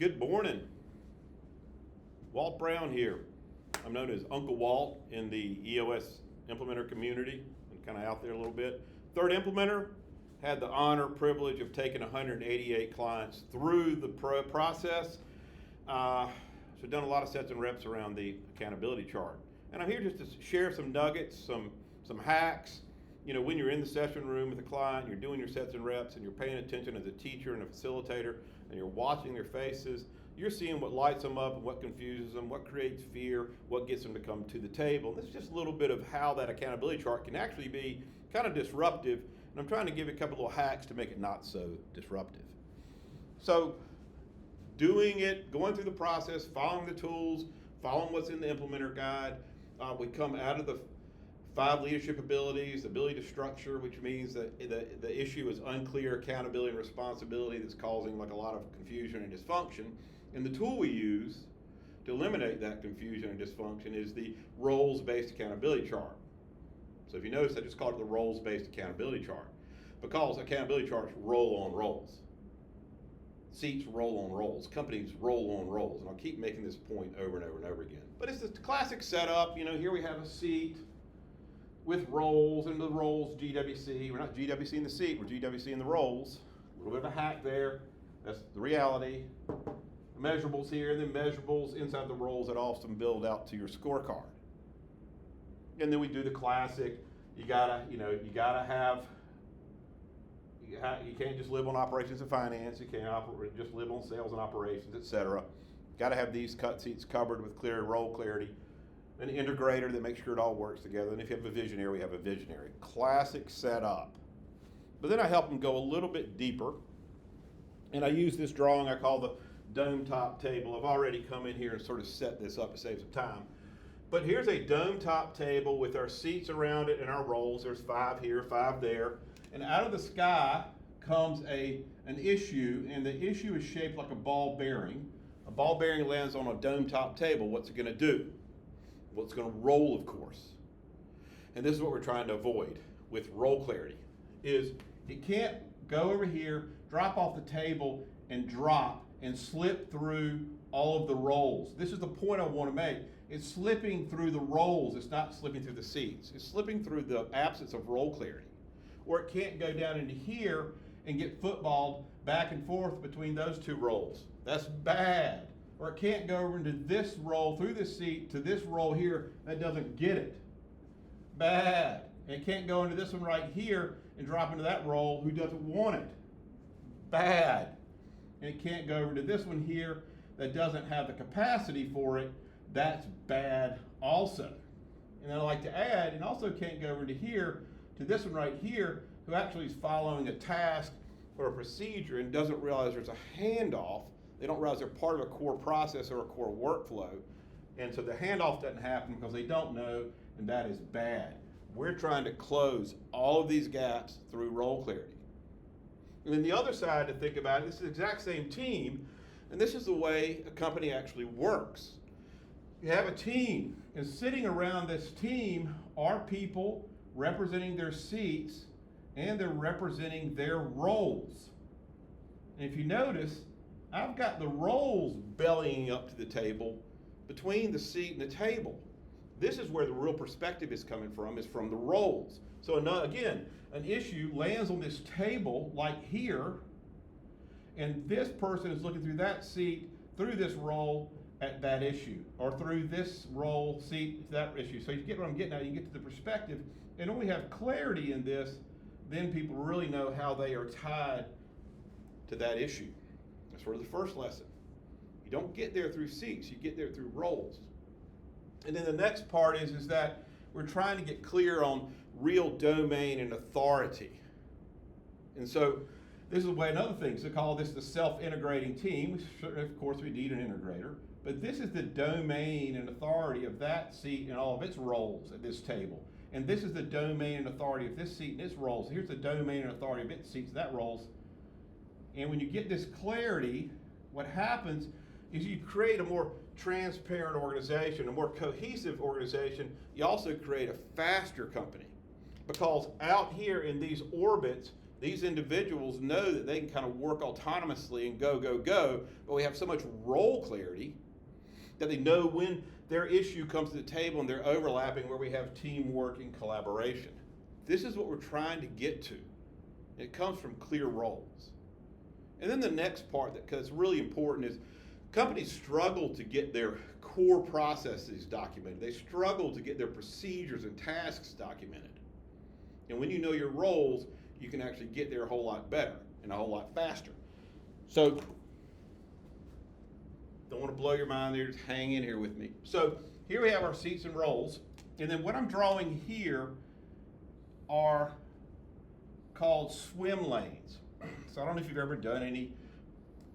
Good morning. Walt Brown here. I'm known as Uncle Walt in the EOS Implementer community and kind of out there a little bit. Third implementer, had the honor, privilege of taking 188 clients through the process. So done a lot of sets and reps around the accountability chart. And I'm here just to share some nuggets, some hacks. You know, when you're in the session room with a client, you're doing your sets and reps, and you're paying attention as a teacher and a facilitator, and you're watching their faces, you're seeing what lights them up and what confuses them, what creates fear, what gets them to come to the table. And this is just a little bit of how that accountability chart can actually be kind of disruptive, and I'm trying to give you a couple little hacks to make it not so disruptive. So doing it, going through the process, following the tools, following what's in the implementer guide, we come out of the 5 leadership abilities, the ability to structure, which means that the issue is unclear accountability and responsibility that's causing like a lot of confusion and dysfunction. And the tool we use to eliminate that confusion and dysfunction is the roles-based accountability chart. So if you notice, I just called it the roles-based accountability chart because accountability charts roll on roles. Seats roll on roles, companies roll on roles, and I'll keep making this point over and over and over again. But it's the classic setup. You know, here we have a seat with roles, and the roles GWC. We're not GWC in the seat, we're GWC in the roles. A little bit of a hack there. That's the reality. The measurables here, and then measurables inside the roles that often build out to your scorecard. And then we do the classic. You can't just live on operations and finance. You can't just live on sales and operations, etc. Got to have these cut seats covered with clear role clarity. An integrator that makes sure it all works together. And if you have a visionary, we have a visionary. Classic setup. But then I help them go a little bit deeper. And I use this drawing I call the dome top table. I've already come in here and sort of set this up to save some time. But here's a dome top table with our seats around it and our roles. There's 5 here, 5 there. And out of the sky comes an issue, and the issue is shaped like a ball bearing. A ball bearing lands on a dome top table. What's it going to do? Well, it's going to roll, of course. And this is what we're trying to avoid with roll clarity, is it can't go over here, drop off the table, and drop and slip through all of the rolls. This is the point I want to make. It's slipping through the rolls. It's not slipping through the seats. It's slipping through the absence of roll clarity. Or it can't go down into here and get footballed back and forth between those 2 rolls. That's bad. Or it can't go over into this roll through this seat to this roll here that doesn't get it. Bad. And it can't go into this one right here and drop into that roll who doesn't want it. Bad. And it can't go over to this one here that doesn't have the capacity for it. That's bad also. And I like to add, and also can't go over to here to this one right here who actually is following a task or a procedure and doesn't realize there's a handoff. They don't realize they're part of a core process or a core workflow. And so the handoff doesn't happen because they don't know, and that is bad. We're trying to close all of these gaps through role clarity. And then the other side to think about, this is the exact same team, and this is the way a company actually works. You have a team, and sitting around this team are people representing their seats, and they're representing their roles. And if you notice, I've got the roles bellying up to the table between the seat and the table. This is where the real perspective is coming from, is from the roles. So again, an issue lands on this table like here, and this person is looking through that seat, through this role at that issue, or through this role seat to that issue. So you get what I'm getting at, you get to the perspective, and when we have clarity in this, then people really know how they are tied to that issue. That's sort of the first lesson. You don't get there through seats, you get there through roles. And then the next part is that we're trying to get clear on real domain and authority. And so this is another thing, so call this the self-integrating team. Of course, we need an integrator, but this is the domain and authority of that seat and all of its roles at this table. And this is the domain and authority of this seat and its roles. Here's the domain and authority of its seats and that roles. And when you get this clarity, what happens is you create a more transparent organization, a more cohesive organization. You also create a faster company, because out here in these orbits, These individuals know that they can kind of work autonomously and go, but we have so much role clarity that they know when their issue comes to the table and they're overlapping, where we have teamwork and collaboration. This is what we're trying to get to. It comes from clear roles. And then the next part that's really important is companies struggle to get their core processes documented. They struggle to get their procedures and tasks documented. And when you know your roles, you can actually get there a whole lot better and a whole lot faster. So, don't want to blow your mind there, just hang in here with me. So, here we have our seats and roles. And then what I'm drawing here are called swim lanes. So I don't know if you've ever done any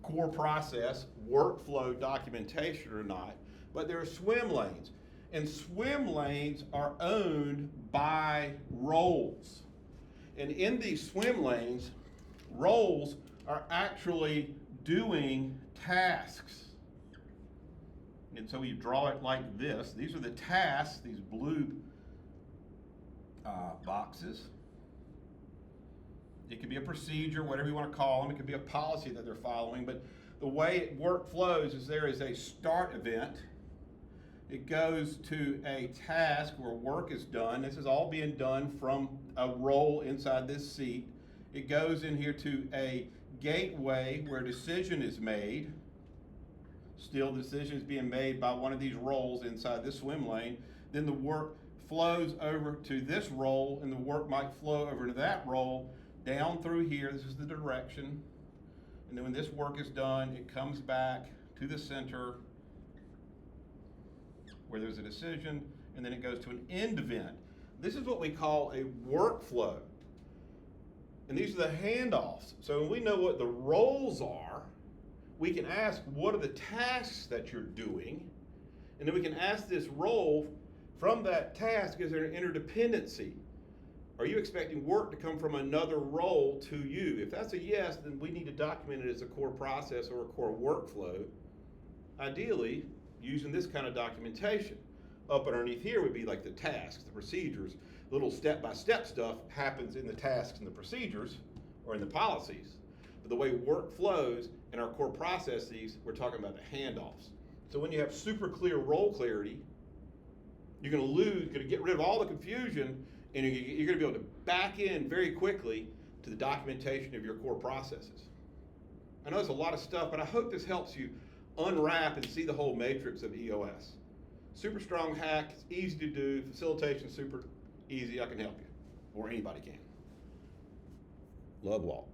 core process workflow documentation or not, but there are swim lanes. And swim lanes are owned by roles. And in these swim lanes, roles are actually doing tasks. And so you draw it like this. These are the tasks, these blue boxes. It could be a procedure, whatever you want to call them. It could be a policy that they're following. But the way work flows is there is a start event. It goes to a task where work is done. This is all being done from a role inside this seat. It goes in here to a gateway where a decision is made. Still, the decision is being made by one of these roles inside this swim lane. Then the work flows over to this role, and the work might flow over to that role, down through here. This is the direction. And then when this work is done, it comes back to the center where there's a decision, and then it goes to an end event. This is what we call a workflow. And these are the handoffs. So when we know what the roles are, we can ask, what are the tasks that you're doing? And then we can ask this role, from that task, is there an interdependency? Are you expecting work to come from another role to you? If that's a yes, then we need to document it as a core process or a core workflow, ideally using this kind of documentation. Up underneath here would be like the tasks, the procedures. Little step-by-step stuff happens in the tasks and the procedures or in the policies. But the way work flows in our core processes, we're talking about the handoffs. So when you have super clear role clarity, you're going to get rid of all the confusion, and you're going to be able to back in very quickly to the documentation of your core processes. I know it's a lot of stuff, but I hope this helps you unwrap and see the whole matrix of EOS. Super strong hack, it's easy to do, facilitation super easy, I can help you, or anybody can. Love, Walt.